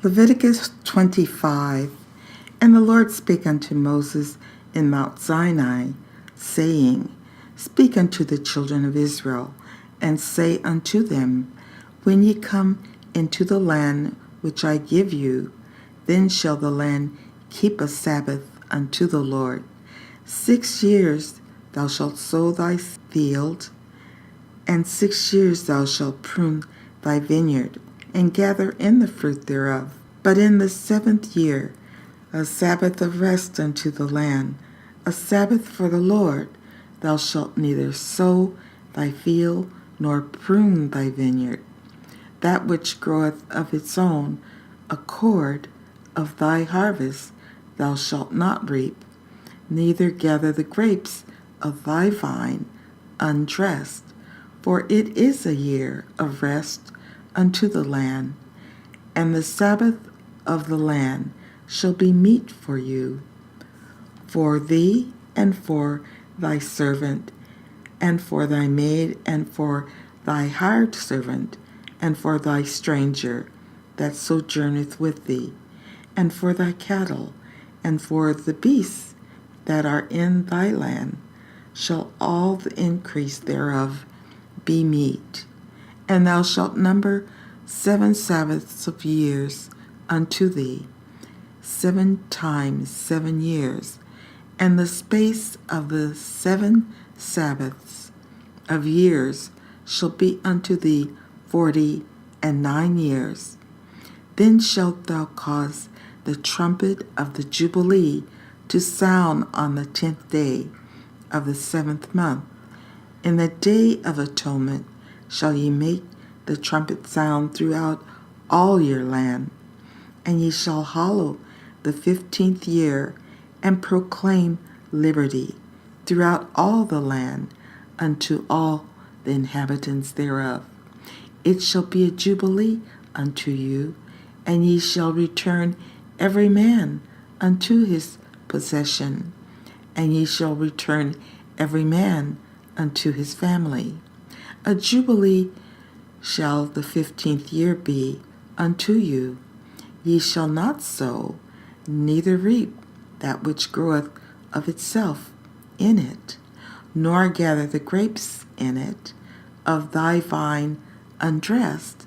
Leviticus 25. And the Lord spake unto Moses in Mount Sinai, saying, Speak unto the children of Israel, and say unto them, When ye come into the land which I give you, then shall the land keep a sabbath unto the Lord. 6 years thou shalt sow thy field, and 6 years thou shalt prune thy vineyard, and gather in the fruit thereof. But in the 7th year a sabbath of rest unto the land, a sabbath for the Lord. Thou shalt neither sow thy field nor prune thy vineyard. That which groweth of its own accord of thy harvest thou shalt not reap, neither gather the grapes of thy vine undressed. For it is a year of rest unto the land, and the Sabbath of the land shall be meat for you, for thee and for thy servant, and for thy maid, and for thy hired servant, and for thy stranger that sojourneth with thee, and for thy cattle, and for the beasts that are in thy land, shall all the increase thereof be meat. And thou shalt number 7 Sabbaths of years unto thee, 7 times 7 years, and the space of the 7 Sabbaths of years shall be unto thee 49 years. Then shalt thou cause the trumpet of the Jubilee to sound on the 10th day of the 7th month. In the day of atonement shall ye make the trumpet sound throughout all your land. And ye shall hallow the 15th year, and proclaim liberty throughout all the land unto all the inhabitants thereof. It shall be a jubilee unto you, and ye shall return every man unto his possession, and ye shall return every man unto his family. A jubilee shall the 15th year be unto you. Ye shall not sow, neither reap that which groweth of itself in it, nor gather the grapes in it of thy vine undressed,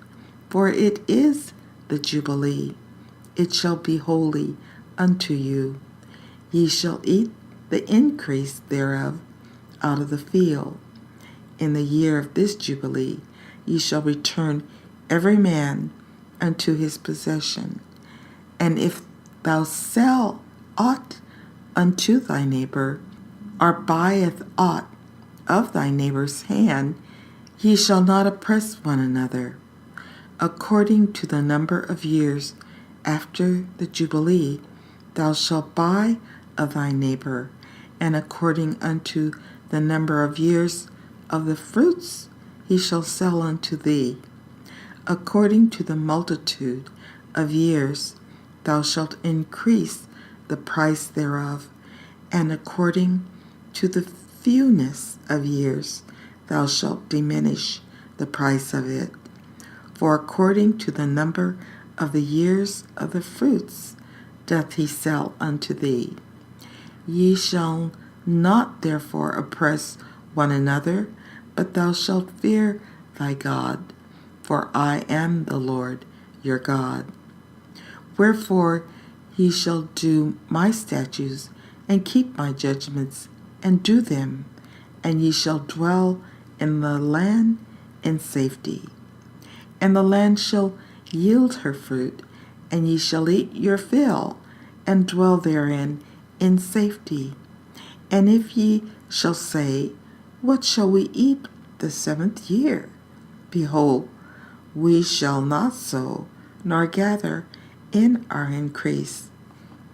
for it is the Jubilee. It shall be holy unto you. Ye shall eat the increase thereof out of the field. In the year of this Jubilee ye shall return every man unto his possession. And if thou sell aught unto thy neighbor, or buyeth aught of thy neighbor's hand, ye shall not oppress one another. According to the number of years after the Jubilee, thou shalt buy of thy neighbor, and according unto the number of years of the fruits he shall sell unto thee. According to the multitude of years thou shalt increase the price thereof, and according to the fewness of years thou shalt diminish the price of it. For according to the number of the years of the fruits doth he sell unto thee. Ye shall not therefore oppress one another, but thou shalt fear thy God, for I am the Lord your God. Wherefore ye shall do my statutes, and keep my judgments, and do them, and ye shall dwell in the land in safety. And the land shall yield her fruit, and ye shall eat your fill, and dwell therein in safety. And if ye shall say, What shall we eat the 7th year? Behold, we shall not sow, nor gather in our increase.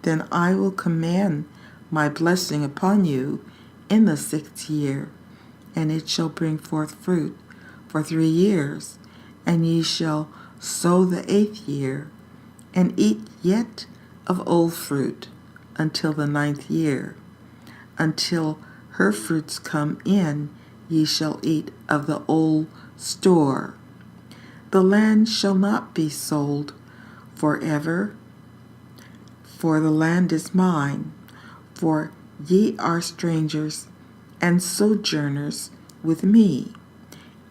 Then I will command my blessing upon you in the 6th year, and it shall bring forth fruit for 3 years, and ye shall sow the 8th year, and eat yet of old fruit until the 9th year. Until her fruits come in, ye shall eat of the old store. The land shall not be sold forever, for the land is mine, for ye are strangers and sojourners with me,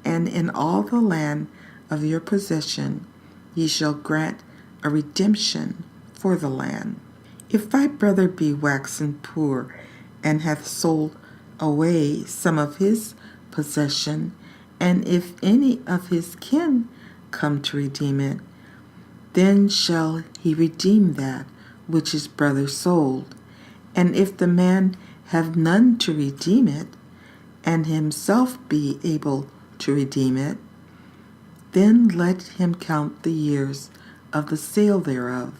and in all the land of your possession ye shall grant a redemption for the land. If thy brother be waxen poor, and hath sold away some of his possession, and if any of his kin come to redeem it, then shall he redeem that which his brother sold. And if the man have none to redeem it, and himself be able to redeem it, then let him count the years of the sale thereof,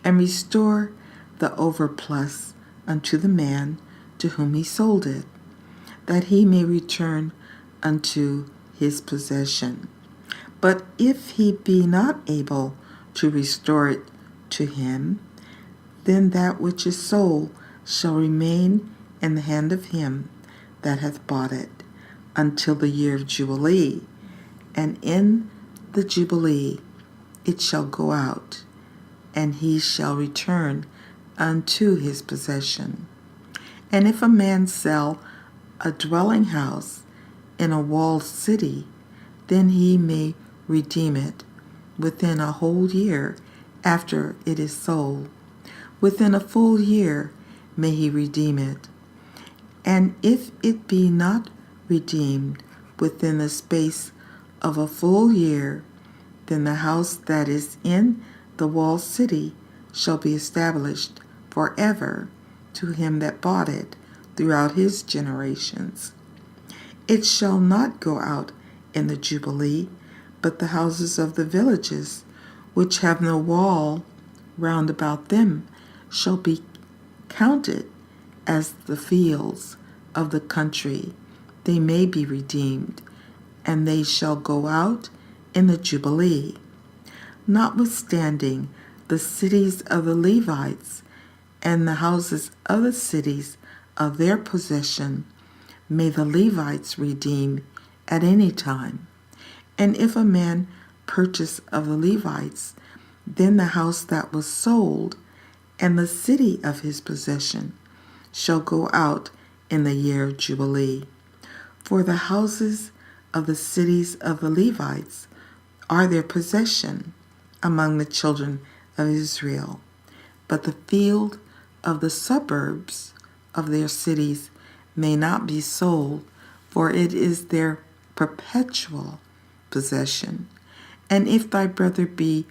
and restore the overplus unto the man to whom he sold it, that he may return unto his possession. But if he be not able to restore it to him, then that which is sold shall remain in the hand of him that hath bought it until the year of Jubilee, and in the Jubilee it shall go out, and he shall return unto his possession. And if a man sell a dwelling house in a walled city, then he may redeem it within a whole year after it is sold. Within a full year may he redeem it. And if it be not redeemed within the space of a full year, then the house that is in the walled city shall be established forever to him that bought it throughout his generations. It shall not go out in the Jubilee, but the houses of the villages, which have no wall round about them, shall be counted as the fields of the country. They may be redeemed, and they shall go out in the Jubilee. Notwithstanding, the cities of the Levites and the houses of the cities of their possession may the Levites redeem at any time. And if a man purchase of the Levites, then the house that was sold and the city of his possession shall go out in the year of Jubilee. For the houses of the cities of the Levites are their possession among the children of Israel, but the field of the suburbs of their cities may not be sold, for it is their perpetual possession. And if thy brother be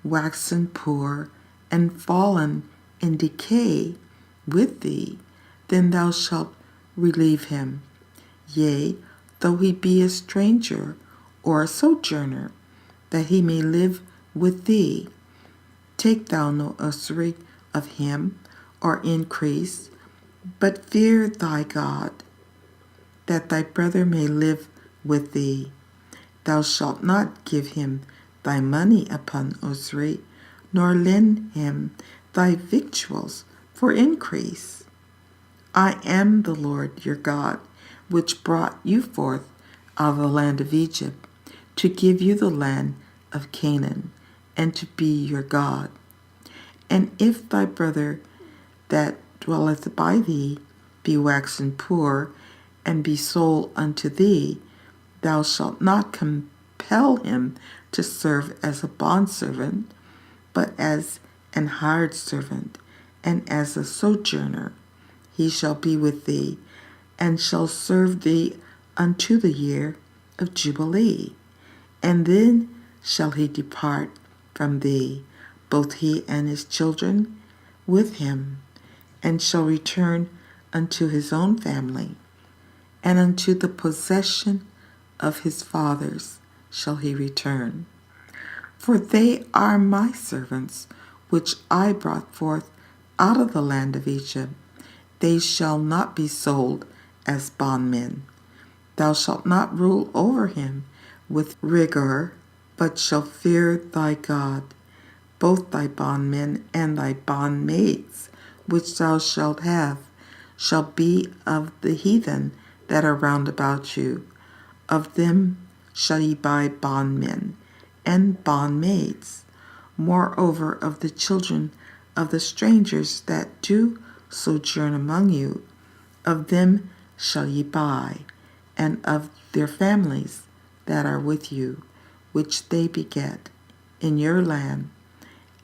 waxen poor and fallen in decay with thee, then thou shalt relieve him. Yea, though he be a stranger or a sojourner, that he may live with thee. Take thou no usury of him, or increase, but fear thy God, that thy brother may live with thee. Thou shalt not give him thy money upon usury, nor lend him thy victuals for increase. I am the Lord your God, which brought you forth out of the land of Egypt, to give you the land of Canaan, and to be your God. And if thy brother that dwelleth by thee be waxen poor, and be sold unto thee, thou shalt not compel him to serve as a bondservant, but as an hired servant, and as a sojourner. He shall be with thee, and shall serve thee unto the year of Jubilee. And then shall he depart from thee, both he and his children with him, and shall return unto his own family, and unto the possession of his fathers shall he return. For they are my servants, which I brought forth out of the land of Egypt. They shall not be sold as bondmen. Thou shalt not rule over him with rigor, but shall fear thy God. Both thy bondmen and thy bondmaids, which thou shalt have, shall be of the heathen that are round about you. Of them shall ye buy bondmen and bondmaids. Moreover, of the children of the strangers that do sojourn among you, of them shall ye buy, and of their families that are with you, which they beget in your land,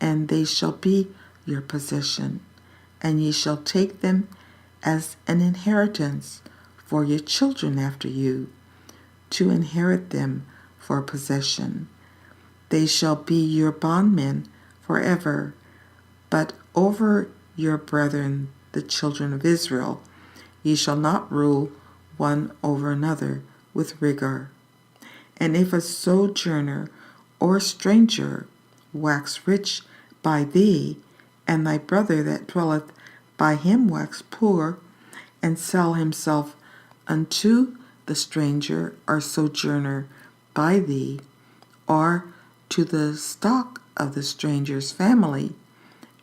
and they shall be your possession, and ye shall take them as an inheritance for your children after you, to inherit them for possession. They shall be your bondmen forever, but over your brethren, the children of Israel, ye shall not rule one over another with rigor. And if a sojourner or stranger wax rich by thee, and thy brother that dwelleth by him wax poor, and sell himself unto the stranger or sojourner by thee, or to the stock of the stranger's family,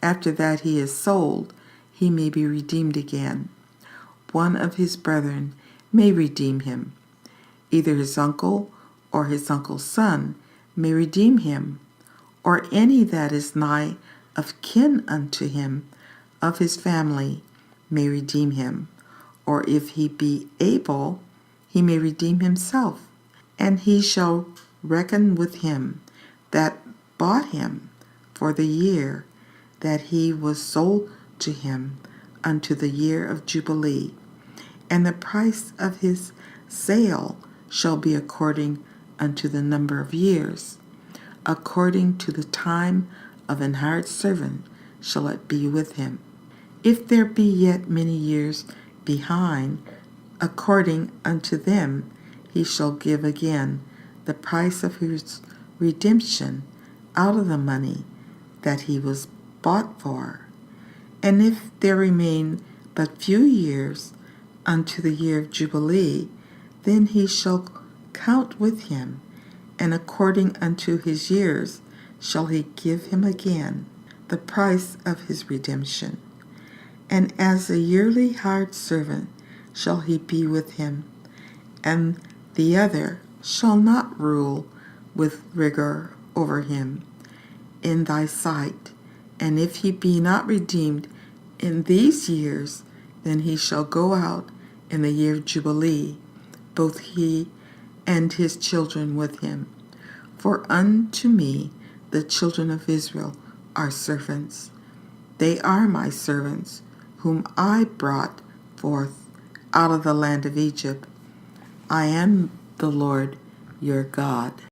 after that he is sold, he may be redeemed again. One of his brethren may redeem him. Either his uncle or his uncle's son may redeem him, or any that is nigh of kin unto him of his family may redeem him, or if he be able, he may redeem himself, and he shall reckon with him that bought him for the year that he was sold to him unto the year of Jubilee, and the price of his sale shall be according unto the number of years. According to the time of an hired servant shall it be with him. If there be yet many years behind, according unto them he shall give again the price of his redemption out of the money that he was bought for. And if there remain but few years unto the year of Jubilee, then he shall count with him, and according unto his years shall he give him again the price of his redemption. And as a yearly hired servant shall he be with him, and the other shall not rule with rigor over him in thy sight. And if he be not redeemed in these years, then he shall go out in the year of Jubilee, both he and his children with him. For unto me the children of Israel are servants. They are my servants, whom I brought forth out of the land of Egypt. I am the Lord your God.